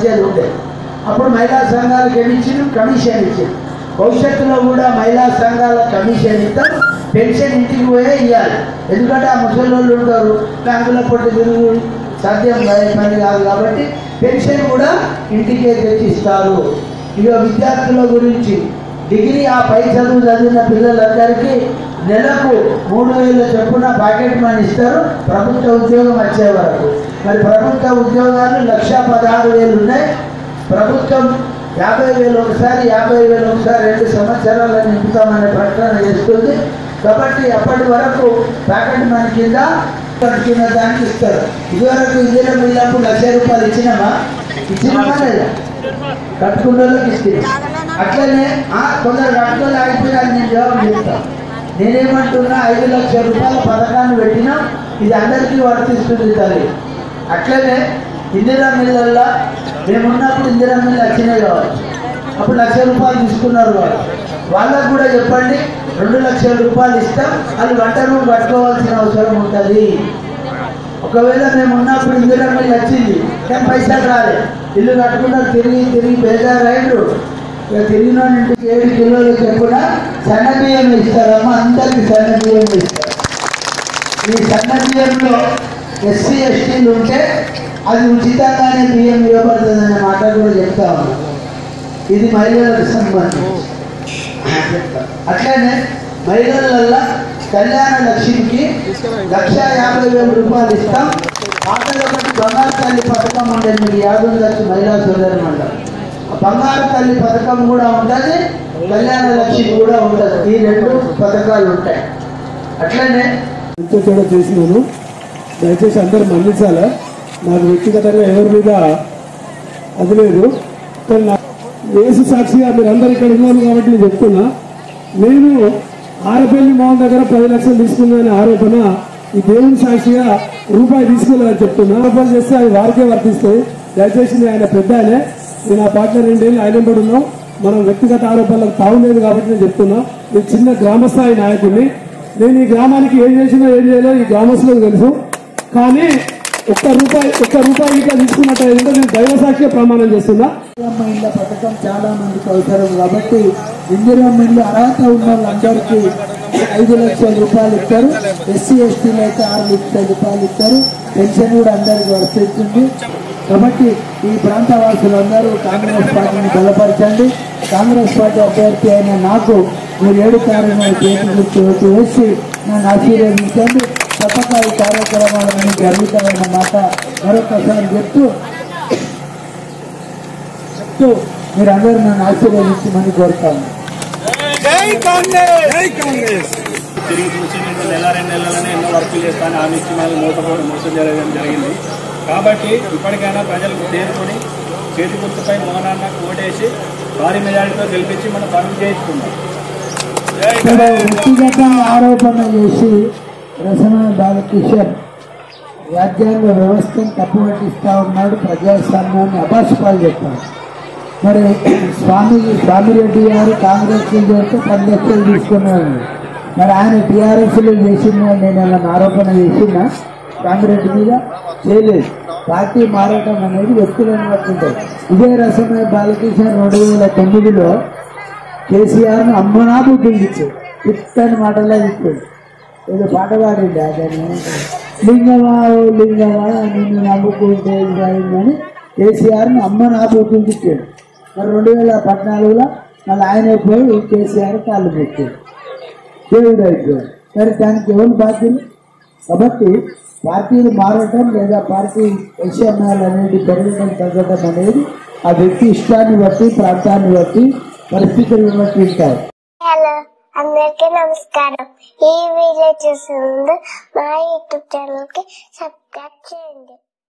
పంచేది ఉండే. అప్పుడు మహిళా సంఘాలకు ఏమిచ్చిండు, కమిషన్ ఇచ్చింది. భవిష్యత్తులో కూడా మహిళా సంఘాల కమిషన్ ఇస్తాం, పెన్షన్ ఇంటికి పోయే ఇవ్వాలి. ఎందుకంటే ఆ ముసలోళ్ళు ఉంటారు, బ్యాంకుల పొట్టు తిరుగు సాధ్యం పని కాదు కాబట్టి పెన్షన్ కూడా ఇంటికే తెచ్చిస్తారు. ఇక విద్యార్థుల గురించి డిగ్రీ ఆ పై చదువు చదివిన పిల్లలందరికీ నెలకు 3,000 చొప్పున పాకెట్ మనీ ఇస్తారు ప్రభుత్వ ఉద్యోగం వచ్చే వరకు. మరి ప్రభుత్వ ఉద్యోగాలు 1,16,000 ఉన్నాయి. ప్రభుత్వం 50,000 ఒకసారి 50,000 ఒకసారి 2 సంవత్సరాలు నింపుతామనే ప్రకటన చేస్తుంది. కాబట్టి అప్పటి వరకు ప్యాకెట్ మనీ కింద కట్టుకున్న దానికి ఇస్తారు. ఇదివరకు ఇందిరా మిల్లప్పుడు 1,00,000 రూపాయలు ఇచ్చినామా లేదా? కట్టుకున్న వాళ్ళకి ఇస్తున్నాం. అట్లనే కొందరు కట్టుకోలు ఆగిపోయినా నేను జవాబు చెప్తాను. నేనేమంటున్నా 5 లక్షల రూపాయల పథకాన్ని పెట్టినా ఇది అందరికీ వర్తిస్తుంది తల్లి. అట్లనే ఇందిరా మిల్లల్లో మేమున్నప్పుడు ఇందిరా మిల్లు వచ్చినాయి కావచ్చు, అప్పుడు 1,00,000 రూపాయలు తీసుకున్నారు వాళ్ళు. వాళ్ళకు కూడా చెప్పండి 2 లక్షల రూపాయలు ఇస్తాం, వాళ్ళు వంట రూమ్ కట్టుకోవాల్సిన అవసరం ఉంటుంది. ఒకవేళ మేము ఉన్నప్పుడు ఇందిరా మిల్లు వచ్చింది కానీ పైసలు రాలే, ఇల్లు కట్టుకున్నారు, తిరిగి బేజారైండ్రు. ఇక తిరిగిన ఇంటికి 7 కిలోలు చెప్పున సన్న బియ్యం ఇస్తారమ్మా, అందరికీ సన్న బియ్యం ఇస్తారు. ఈ సన్న బియ్యంలో ఎస్సీ ఎస్టీలు ఉంటే అది ఉచితంగానే బియ్యం ఇవ్వబడుతుందనే మాట కూడా చెప్తా ఉన్నాం. ఇది మహిళలకు సంబంధించి. అట్లనే మహిళల కళ్యాణ లక్ష్మికి 1,50,000 రూపాయలు ఇస్తాం. పాటలు ఒకటి బంగారు తల్లి పథకం ఉండేది, మీకు యాదుండొచ్చు మహిళా సోదరి మండలి. బంగారు తల్లి పథకం కూడా ఉంటుంది, కళ్యాణ లక్ష్మి కూడా ఉంటుంది. ఈ 2 పథకాలు ఉంటాయి. అట్లనే ఎంతో కూడా చేసినాను, దయచేసి అందరూ మన్నించాలా. నాకు వ్యక్తిగతంగా ఎవరి మీద అది లేదు, కానీ నాకు వేసు సాక్షిగా మీరు అందరు ఇక్కడ ఉన్నారు కాబట్టి నేను చెప్తున్నా. నేను ఆరపల్లి మోహన్ దగ్గర 10 లక్షలు తీసుకున్నాను ఆరోపణ, ఈ దేవుని సాక్షిగా రూపాయి తీసుకోలేదని చెప్తున్నా. ఆరోపణ చేస్తే అవి వారికే వర్తిస్తాయి. దయచేసి ఆయన పెద్ద ఆయనే, నేను ఆ పార్ట్నర్ 2 ఏళ్ళు ఆయన పడి ఉన్నాం. మనం వ్యక్తిగత ఆరోపణలకు తావులేదు కాబట్టి నేను చెప్తున్నా. నేను చిన్న గ్రామస్థాయి నాయకుడిని. నేను ఈ గ్రామానికి ఏం చేసినా ఏం చేయలేదు ఈ గ్రామస్తులకు తెలుసు. కానీ ఒక్క రూపాయి ఇట్లా తీసుకున్నట్టు నేను దైవ సాక్షిగా ప్రమాణం చేస్తున్నా. ఇందిరమ్మ ఇళ్ళ పథకం చాలా మందికి అవసరం కాబట్టి ఇందిరమ్మ ఇల్లు అర్హత ఉన్న వాళ్ళందరికీ 5 లక్షల రూపాయలు ఇస్తారు. ఎస్సీ ఎస్టీలు అయితే 6 లక్షల రూపాయలు ఇస్తారు. పెన్షన్ కూడా అందరికీ వర్తిస్తుంది. కాబట్టి ఈ ప్రాంత వాసులందరూ కాంగ్రెస్ పార్టీని బలపరచండి. కాంగ్రెస్ పార్టీ అభ్యర్థి అయిన నాకు మీరు 7 తారీఖున చేతి గుర్తు ఓటు వేసి నన్ను ఆశీర్వదించండి. తప్పక ఈ కార్యక్రమాలన్నీ జరుగుతాయన్న మాట మరొకసారి చెప్తూ మీరందరూ నన్ను ఆశీర్వదించమని కోరుతాను. తిరిగి చూసి నేను నెల 2 నెలలనే ఎన్నో వర్కులు చేస్తాను హామీ ఇచ్చి మళ్ళీ మోసం జరగడం జరిగింది. కాబట్టి ఇప్పటికైనా ప్రజలకు చేరుకొని చేతి గుర్తుపై మోహనాన్న ఓటేసి భారీ మెజారిటీతో గెలిపించి మనం పనులు చేయించుకున్నాం. వ్యక్తిగతంగా ఆరోపణ చేసి రసన బాలకిషన్ రాజ్యాంగ వ్యవస్థను తప్పుపట్టిస్తా ఉన్నాడు, ప్రజాస్వామ్యాన్ని అభాసుపాలు చెప్పాడు. మరి స్వామిరెడ్డి గారు కాంగ్రెస్ చేస్తే 10 లక్షలు తీసుకున్నాడు. మరి ఆయన టీఆర్ఎస్లో చేసిన నేను అలా ఆరోపణ చేసిన కాంగ్రెస్ మీద చేయలేదు. పార్టీ మారటం అనేది వ్యక్తులను పట్టుంటాయి. ఇదే రసమయ బాలకృష్ణ 2009లో కేసీఆర్ను అమ్మనా బుద్ధించాడు, ఇట్టని మాటలా ఇచ్చాడు. ఏదో పాట పాడింది అతను, లింగమా ఓ లింగమా నిన్ను నమ్ముకుంటే అని కేసీఆర్ను అమ్మనా బుద్ధించాడు. మరి 2014లో మళ్ళీ ఆయన పోయి కేసీఆర్ కాళ్ళు పెట్టాడు, దేవుడు అయిపోయాడు. మరి దానికి ఎవరు బాధ్యులు? కాబట్టి పార్టీలు మారటం లేదా పార్టీ విషయాలు అనేది పెరగడం తగ్గడం అనేది ఆ వ్యక్తి ఇష్టాన్ని బట్టి, ప్రాంతాన్ని బట్టి, పరిస్థితులను బట్టి ఉంటాయి. హలో, అందరికీ నమస్కారం. ఈ వీడియో చూసే ముందు మా యూట్యూబ్ ఛానల్ కి సబ్స్క్రైబ్ చేయండి.